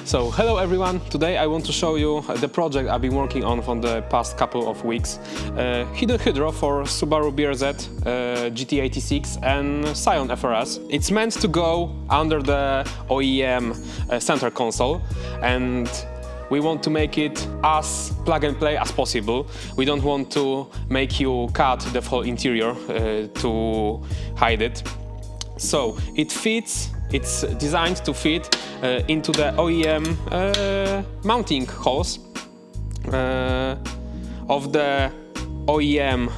So hello everyone, today I want to show you the project I've been working on for the past couple of weeks. Hidden Hydro for Subaru BRZ, GT86 and Scion FRS. It's meant to go under the OEM center console, and we want to make it as plug and play as possible. We don't want to make you cut the whole interior to hide it. So it fits, it's designed to fit into the OEM mounting holes of the OEM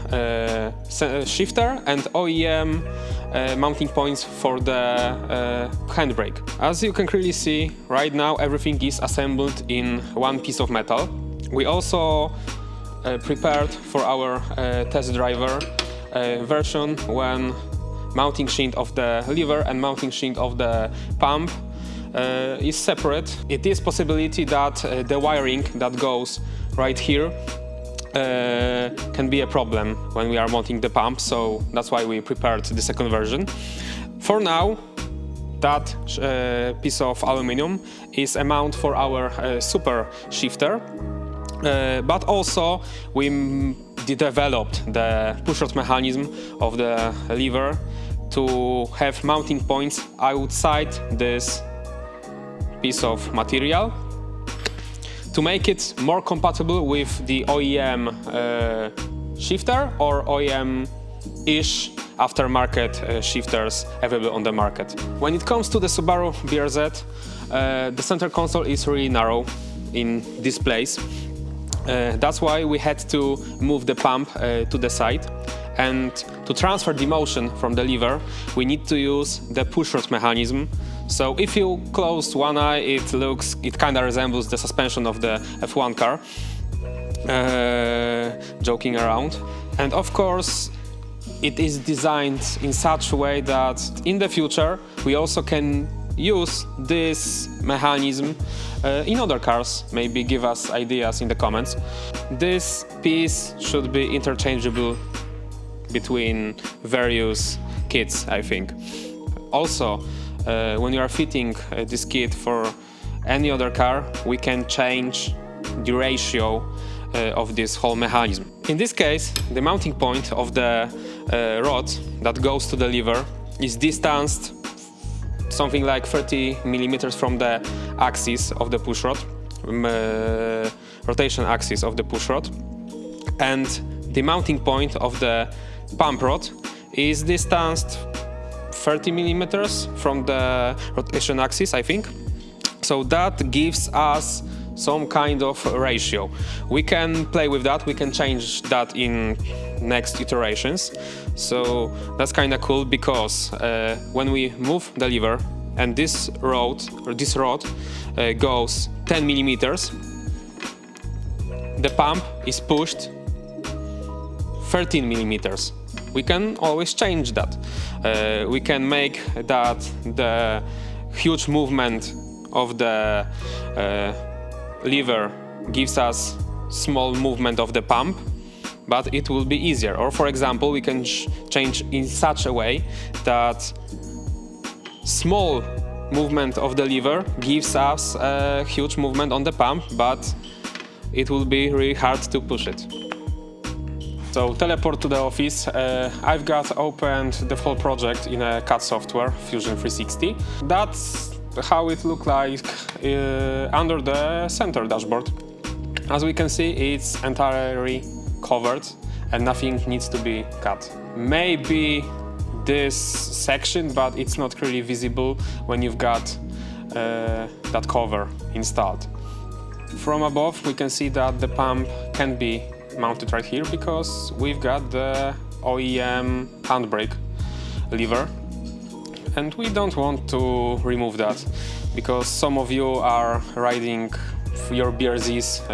shifter and OEM mounting points for the handbrake. As you can clearly see, right now everything is assembled in one piece of metal. We also prepared for our test driver version when mounting shield of the lever and mounting shield of the pump is separate. It is possibility that the wiring that goes right here can be a problem when we are mounting the pump, so that's why we prepared the second version. For now, that piece of aluminum is a mount for our super shifter, but also we developed the pushrod mechanism of the lever to have mounting points outside this piece of material to make it more compatible with the OEM shifter or OEM-ish aftermarket shifters available on the market. When it comes to the Subaru BRZ, the center console is really narrow in this place. That's why we had to move the pump to the side, and to transfer the motion from the lever we need to use the pushrod mechanism. So if you close one eye, it kind of resembles the suspension of the F1 car, joking around. And of course it is designed in such a way that in the future we also can use this mechanism in other cars. Maybe give us ideas in the comments. This piece should be interchangeable between various kits, I think. Also, when you are fitting this kit for any other car, we can change the ratio of this whole mechanism. In this case, the mounting point of the rod that goes to the lever is distanced something like 30 mm from the axis of the pushrod, rotation axis of the pushrod, and the mounting point of the pump rod is distanced 30 mm from the rotation axis, I think. So that gives us some kind of ratio. We can play with that, we can change that in next iterations. So that's kind of cool, because when we move the lever and this rod goes 10 mm, the pump is pushed 13 mm. We can always change that. We can make that the huge movement of the lever gives us small movement of the pump, but it will be easier. Or for example, we can change in such a way that small movement of the lever gives us a huge movement on the pump, but it will be really hard to push it. So teleport to the office. I've got opened the whole project in a CAD software, Fusion 360. That's how it looks like under the center dashboard. As we can see, it's entirely covered and nothing needs to be cut. Maybe this section, but it's not really visible when you've got that cover installed. From above we can see that the pump can be mounted right here, because we've got the OEM handbrake lever, and we don't want to remove that, because some of you are riding your BRZs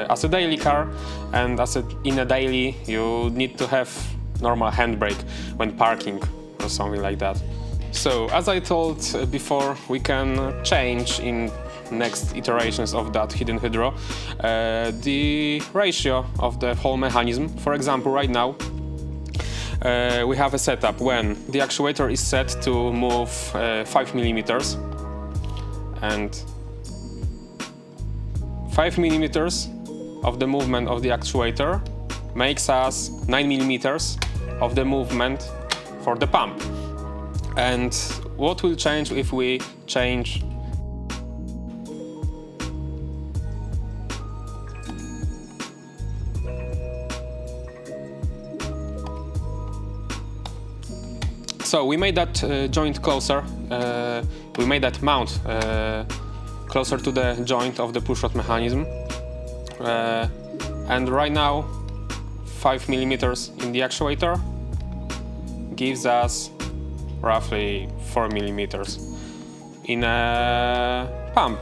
as a daily car, and in a daily you need to have normal handbrake when parking or something like that. So as I told before, we can change in next iterations of that Hidden Hydro the ratio of the whole mechanism. For example, right now we have a setup when the actuator is set to move 5 mm, and 5 millimeters of the movement of the actuator makes us 9 millimeters of the movement for the pump. And what will change if we change So we made that joint closer, we made that mount closer to the joint of the pushrod mechanism, and right now 5 millimeters in the actuator gives us roughly 4 millimeters in a pump.